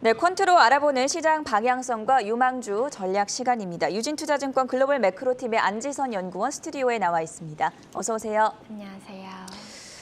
네, 퀀트로 알아보는 시장 방향성과 유망주 전략 시간입니다. 유진투자증권 글로벌 매크로팀의 안지선 연구원 스튜디오에 나와 있습니다. 어서 오세요. 안녕하세요.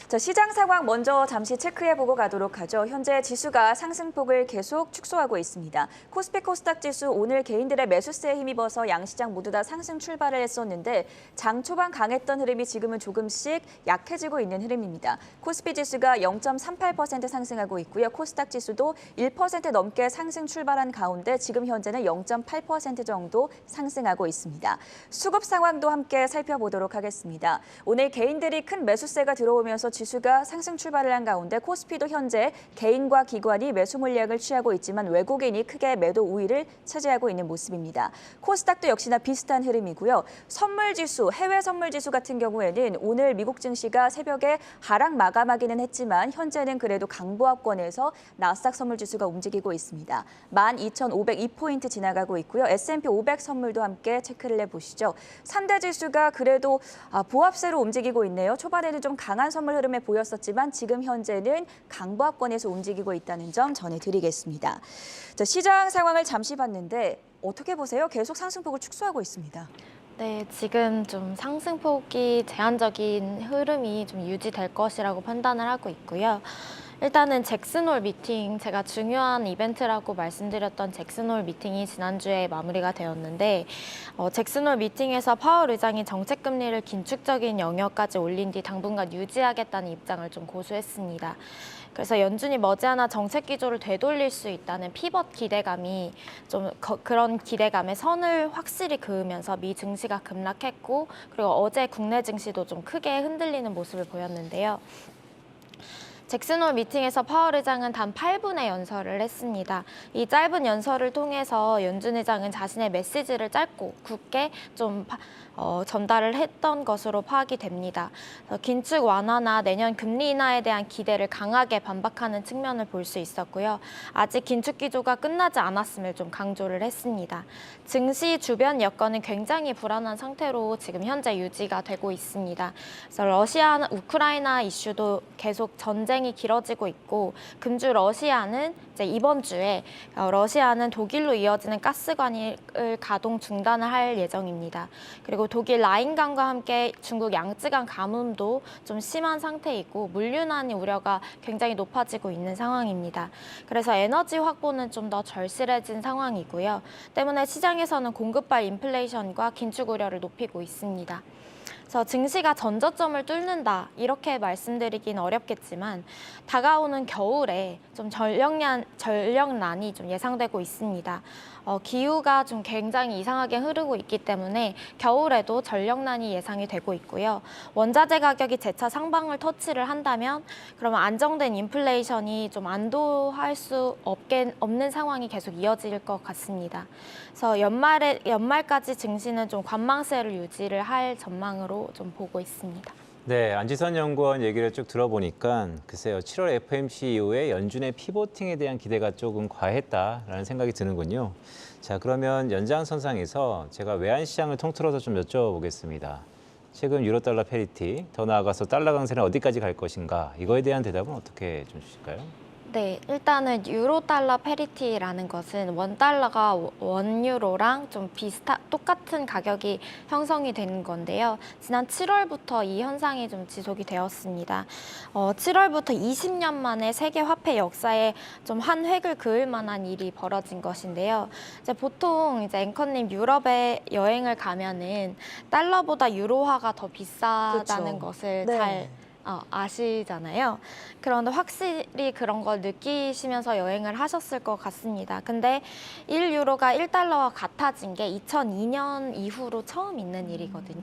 자, 시장 상황 먼저 잠시 체크해보고 가도록 하죠. 현재 지수가 상승폭을 계속 축소하고 있습니다. 코스피 코스닥 지수 오늘 개인들의 매수세에 힘입어서 양시장 모두 다 상승 출발을 했었는데 장 초반 강했던 흐름이 지금은 조금씩 약해지고 있는 흐름입니다. 코스피 지수가 0.38% 상승하고 있고요. 코스닥 지수도 1% 넘게 상승 출발한 가운데 지금 현재는 0.8% 정도 상승하고 있습니다. 수급 상황도 함께 살펴보도록 하겠습니다. 오늘 개인들이 큰 매수세가 들어오면서 지수가 상승 출발을 한 가운데 코스피도 현재 개인과 기관이 매수 물량을 취하고 있지만 외국인이 크게 매도 우위를 차지하고 있는 모습입니다. 코스닥도 역시나 비슷한 흐름이고요. 선물지수, 해외 선물지수 같은 경우에는 오늘 미국 증시가 새벽에 하락 마감하기는 했지만 현재는 그래도 강보합권에서 나스닥 선물지수가 움직이고 있습니다. 12,502포인트 지나가고 있고요. S&P 500 선물도 함께 체크를 해보시죠. 3대 지수가 그래도 보합세로 움직이고 있네요. 초반에는 좀 강한 선물 흐름에 보였었지만 지금 현재는 강보합권에서 움직이고 있다는 점 전해드리겠습니다. 자, 시장 상황을 잠시 봤는데 어떻게 보세요? 계속 상승폭을 축소하고 있습니다. 네, 지금 좀 상승폭이 제한적인 흐름이 좀 유지될 것이라고 판단을 하고 있고요. 일단은 잭슨홀 미팅, 제가 중요한 이벤트라고 말씀드렸던 잭슨홀 미팅이 지난주에 마무리가 되었는데 잭슨홀 미팅에서 파월 의장이 정책금리를 긴축적인 영역까지 올린 뒤 당분간 유지하겠다는 입장을 좀 고수했습니다. 그래서 연준이 머지않아 정책 기조를 되돌릴 수 있다는 피벗 기대감이 그런 기대감에 선을 확실히 그으면서 미 증시가 급락했고 그리고 어제 국내 증시도 좀 크게 흔들리는 모습을 보였는데요. 잭슨홀 미팅에서 파월 의장은 단 8분의 연설을 했습니다. 이 짧은 연설을 통해서 연준 의장은 자신의 메시지를 짧고 굳게 좀 전달을 했던 것으로 파악이 됩니다. 긴축 완화나 내년 금리 인하에 대한 기대를 강하게 반박하는 측면을 볼 수 있었고요. 아직 긴축 기조가 끝나지 않았음을 좀 강조를 했습니다. 증시 주변 여건은 굉장히 불안한 상태로 지금 현재 유지가 되고 있습니다. 그래서 러시아, 우크라이나 이슈도 계속 전쟁이 길어지고 있고 금주 러시아는 이제 이번 주에 러시아는 독일로 이어지는 가스관을 가동 중단을 할 예정입니다. 그리고 독일 라인강과 함께 중국 양쯔강 가뭄도 좀 심한 상태이고 물류난 우려가 굉장히 높아지고 있는 상황입니다. 그래서 에너지 확보는 좀 더 절실해진 상황이고요. 때문에 시장에서는 공급발 인플레이션과 긴축 우려를 높이고 있습니다. 그래서 증시가 전저점을 뚫는다 이렇게 말씀드리긴 어렵겠지만 다가오는 겨울에 좀 전력난이 좀 예상되고 있습니다. 기후가 좀 굉장히 이상하게 흐르고 있기 때문에 겨울에도 전력난이 예상이 되고 있고요. 원자재 가격이 재차 상방을 터치를 한다면 그러면 안정된 인플레이션이 좀 안도할 수 없는 상황이 계속 이어질 것 같습니다. 그래서 연말까지 증시는 좀 관망세를 유지를 할 전망으로 좀 보고 있습니다. 네, 안지선 연구원 얘기를 쭉 들어보니까 글쎄요, 7월 FOMC 이후에 연준의 피보팅에 대한 기대가 조금 과했다라는 생각이 드는군요. 자, 그러면 연장선상에서 제가 외환시장을 통틀어서 좀 여쭤보겠습니다. 최근 유로달러 패리티, 더 나아가서 달러 강세는 어디까지 갈 것인가? 이거에 대한 대답은 어떻게 좀 주실까요? 네, 일단은 유로달러 패리티라는 것은 원달러가 원유로랑 좀 똑같은 가격이 형성이 되는 건데요. 지난 7월부터 이 현상이 좀 지속이 되었습니다. 7월부터 20년 만에 세계 화폐 역사에 좀 한 획을 그을 만한 일이 벌어진 것인데요. 보통 앵커님 유럽에 여행을 가면은 달러보다 유로화가 더 비싸다는 그렇죠. 것을 네. 잘 아시잖아요. 그런데 확실히 그런 걸 느끼시면서 여행을 하셨을 것 같습니다. 근데 1유로가 1달러와 같아진 게 2002년 이후로 처음 있는 일이거든요.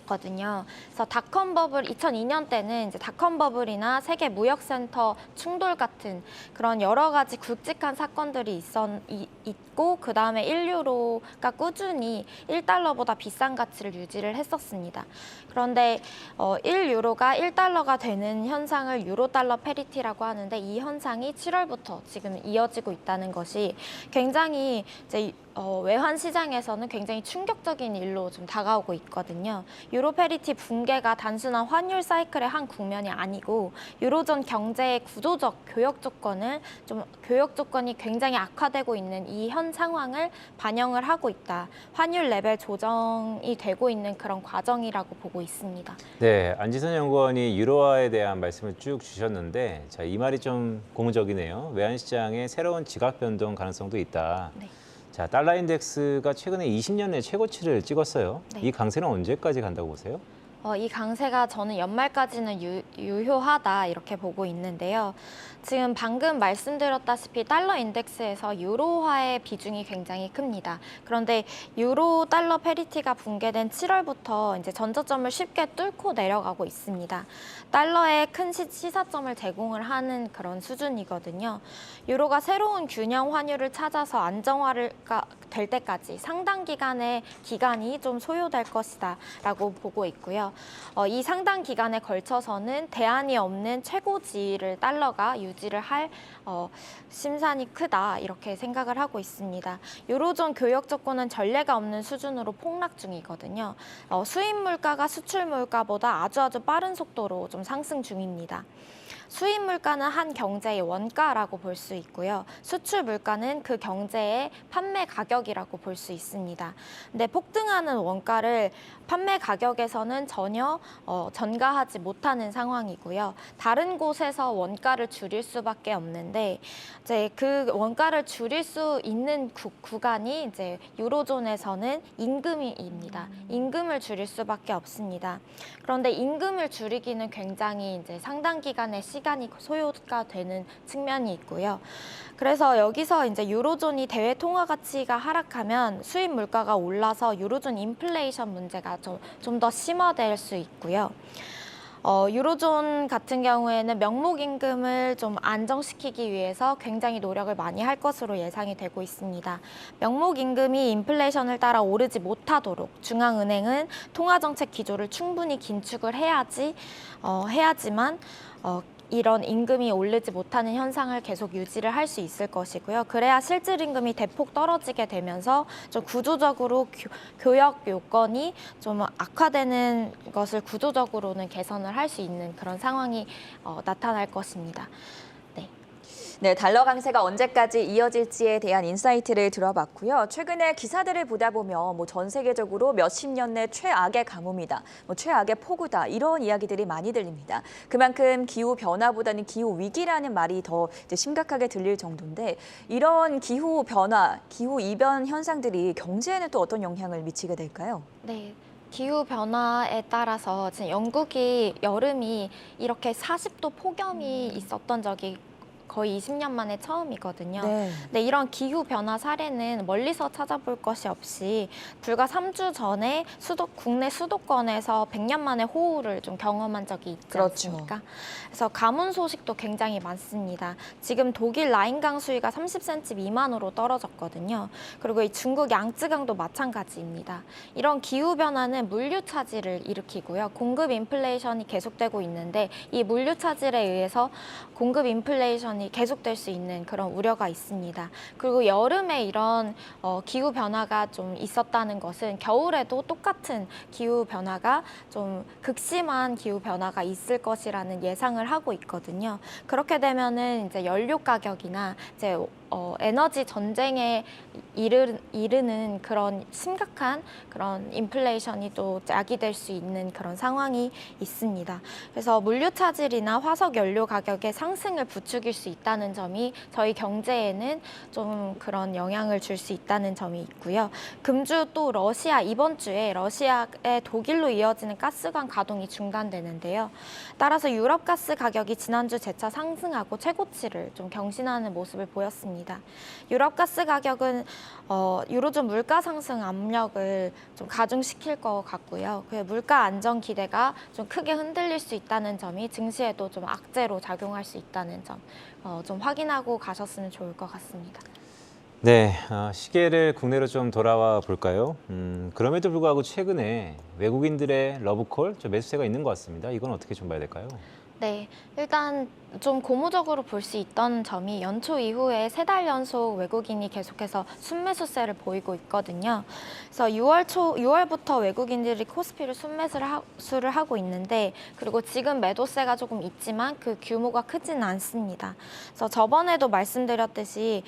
그래서 닷컴 버블 2002년 때는 이제 닷컴 버블이나 세계 무역센터 충돌 같은 그런 여러 가지 굵직한 사건들이 있고 그 다음에 1유로가 꾸준히 1달러보다 비싼 가치를 유지를 했었습니다. 그런데 1유로가 1달러가 되는 현상을 유로달러 패리티라고 하는데 이 현상이 7월부터 지금 이어지고 있다는 것이 굉장히 이제 외환 시장에서는 굉장히 충격적인 일로 좀 다가오고 있거든요. 유로 페리티 붕괴가 단순한 환율 사이클의 한 국면이 아니고 유로존 경제의 구조적 교역 조건이 굉장히 악화되고 있는 이 현 상황을 반영을 하고 있다. 환율 레벨 조정이 되고 있는 그런 과정이라고 보고 있습니다. 네, 안지선 연구원이 유로화에 대한 말씀을 쭉 주셨는데, 자, 이 말이 좀 고무적이네요. 외환시장의 새로운 지각 변동 가능성도 있다. 네. 자, 달러 인덱스가 최근에 20년 내 최고치를 찍었어요. 네. 이 강세는 언제까지 간다고 보세요? 이 강세가 저는 연말까지는 유효하다 이렇게 보고 있는데요. 지금 방금 말씀드렸다시피 달러 인덱스에서 유로화의 비중이 굉장히 큽니다. 그런데 유로 달러 페리티가 붕괴된 7월부터 이제 전저점을 쉽게 뚫고 내려가고 있습니다. 달러에 큰 시사점을 제공을 하는 그런 수준이거든요. 유로가 새로운 균형 환율을 찾아서 안정화가 될 때까지 상당 기간이 좀 소요될 것이다라고 보고 있고요. 이 상당 기간에 걸쳐서는 대안이 없는 최고치를 달러가 유지를 할 심산이 크다 이렇게 생각을 하고 있습니다. 유로존 교역 조건은 전례가 없는 수준으로 폭락 중이거든요. 수입 물가가 수출 물가보다 아주 빠른 속도로 좀 상승 중입니다. 수입 물가는 한 경제의 원가라고 볼 수 있고요. 수출 물가는 그 경제의 판매 가격이라고 볼 수 있습니다. 근데 폭등하는 원가를 판매 가격에서는 전혀 전가하지 못하는 상황이고요. 다른 곳에서 원가를 줄일 수밖에 없는데 이제 그 원가를 줄일 수 있는 구간이 이제 유로존에서는 임금입니다. 임금을 줄일 수밖에 없습니다. 그런데 임금을 줄이기는 굉장히 이제 상당 기간의 시간이 소요가 되는 측면이 있고요. 그래서 여기서 이제 유로존이 대외 통화 가치가 하락하면 수입 물가가 올라서 유로존 인플레이션 문제가 좀 더 심화될 수 있고요. 유로존 같은 경우에는 명목임금을 좀 안정시키기 위해서 굉장히 노력을 많이 할 것으로 예상이 되고 있습니다. 명목임금이 인플레이션을 따라 오르지 못하도록 중앙은행은 통화정책 기조를 충분히 긴축을 해야지만 이런 임금이 오르지 못하는 현상을 계속 유지를 할 수 있을 것이고요. 그래야 실질 임금이 대폭 떨어지게 되면서 좀 구조적으로 교역 요건이 좀 악화되는 것을 구조적으로는 개선을 할 수 있는 그런 상황이 나타날 것입니다. 네, 달러 강세가 언제까지 이어질지에 대한 인사이트를 들어봤고요. 최근에 기사들을 보다 보면 전 세계적으로 몇십 년 내 최악의 가뭄이다, 최악의 폭우다 이런 이야기들이 많이 들립니다. 그만큼 기후 변화보다는 기후 위기라는 말이 더 이제 심각하게 들릴 정도인데 이런 기후 변화, 기후 이변 현상들이 경제에는 또 어떤 영향을 미치게 될까요? 네. 기후 변화에 따라서 지금 영국이 여름이 이렇게 40도 폭염이 있었던 적이 거의 20년 만에 처음이거든요. 네. 근데 이런 기후 변화 사례는 멀리서 찾아볼 것이 없이 불과 3주 전에 국내 수도권에서 100년 만에 호우를 좀 경험한 적이 있지 않습니까? 그래서 가뭄 소식도 굉장히 많습니다. 지금 독일 라인강 수위가 30cm 미만으로 떨어졌거든요. 그리고 이 중국 양쯔강도 마찬가지입니다. 이런 기후 변화는 물류 차질을 일으키고요. 공급 인플레이션이 계속되고 있는데 이 물류 차질에 의해서 공급 인플레이션이 계속될 수 있는 그런 우려가 있습니다. 그리고 여름에 이런 기후 변화가 좀 있었다는 것은 겨울에도 똑같은 기후 변화가 좀 극심한 기후 변화가 있을 것이라는 예상을 하고 있거든요. 그렇게 되면은 이제 연료 가격이나 이제 에너지 전쟁에 이르는 그런 심각한 그런 인플레이션이 또 야기될 수 있는 그런 상황이 있습니다. 그래서 물류 차질이나 화석 연료 가격의 상승을 부추길 수 있다는 점이 저희 경제에는 좀 그런 영향을 줄 수 있다는 점이 있고요. 금주 또 이번 주에 러시아의 독일로 이어지는 가스관 가동이 중단되는데요. 따라서 유럽 가스 가격이 지난주 재차 상승하고 최고치를 좀 경신하는 모습을 보였습니다. 유럽 가스 가격은 유로존 물가 상승 압력을 좀 가중시킬 것 같고요. 그 물가 안정 기대가 좀 크게 흔들릴 수 있다는 점이 증시에도 좀 악재로 작용할 수 있다는 점 좀 확인하고 가셨으면 좋을 것 같습니다. 네, 시계를 국내로 좀 돌아와 볼까요? 그럼에도 불구하고 최근에 외국인들의 러브콜, 매수세가 있는 것 같습니다. 이건 어떻게 좀 봐야 될까요? 네, 일단 좀 고무적으로 볼 수 있던 점이 연초 이후에 3달 연속 외국인이 계속해서 순매수세를 보이고 있거든요. 그래서 6월부터 외국인들이 코스피를 순매수를 하고 있는데, 그리고 지금 매도세가 조금 있지만 그 규모가 크지는 않습니다. 그래서 저번에도 말씀드렸듯이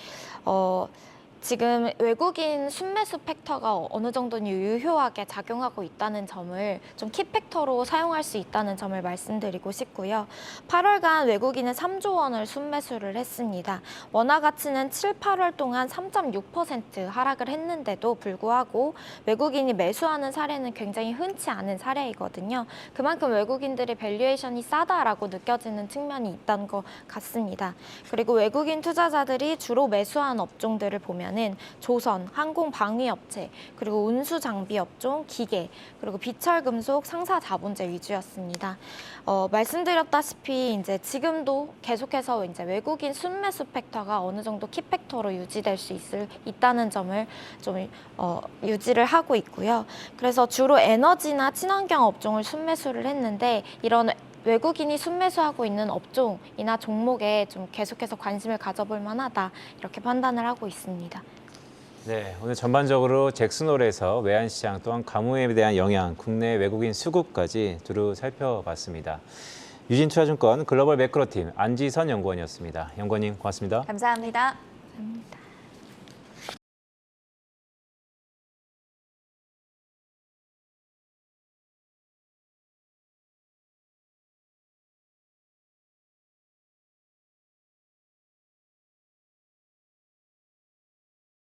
지금 외국인 순매수 팩터가 어느 정도는 유효하게 작용하고 있다는 점을 좀 키팩터로 사용할 수 있다는 점을 말씀드리고 싶고요. 8월간 외국인은 3조 원을 순매수를 했습니다. 원화 가치는 7, 8월 동안 3.6% 하락을 했는데도 불구하고 외국인이 매수하는 사례는 굉장히 흔치 않은 사례이거든요. 그만큼 외국인들의 밸류에이션이 싸다라고 느껴지는 측면이 있다는 것 같습니다. 그리고 외국인 투자자들이 주로 매수한 업종들을 보면 조선, 항공 방위업체, 그리고 운수 장비 업종, 기계, 그리고 비철금속, 상사 자본재 위주였습니다. 말씀드렸다시피 이제 지금도 계속해서 이제 외국인 순매수 팩터가 어느 정도 키 팩터로 유지될 수 있다는 점을 좀 유지를 하고 있고요. 그래서 주로 에너지나 친환경 업종을 순매수를 했는데, 이런 외국인이 순매수하고 있는 업종이나 종목에 좀 계속해서 관심을 가져볼 만하다, 이렇게 판단을 하고 있습니다. 네, 오늘 전반적으로 잭슨홀에서 외환시장 또한 가무에 대한 영향, 국내 외국인 수급까지 두루 살펴봤습니다. 유진투자증권 글로벌 매크로팀 안지선 연구원이었습니다. 연구원님 고맙습니다. 감사합니다. 감사합니다.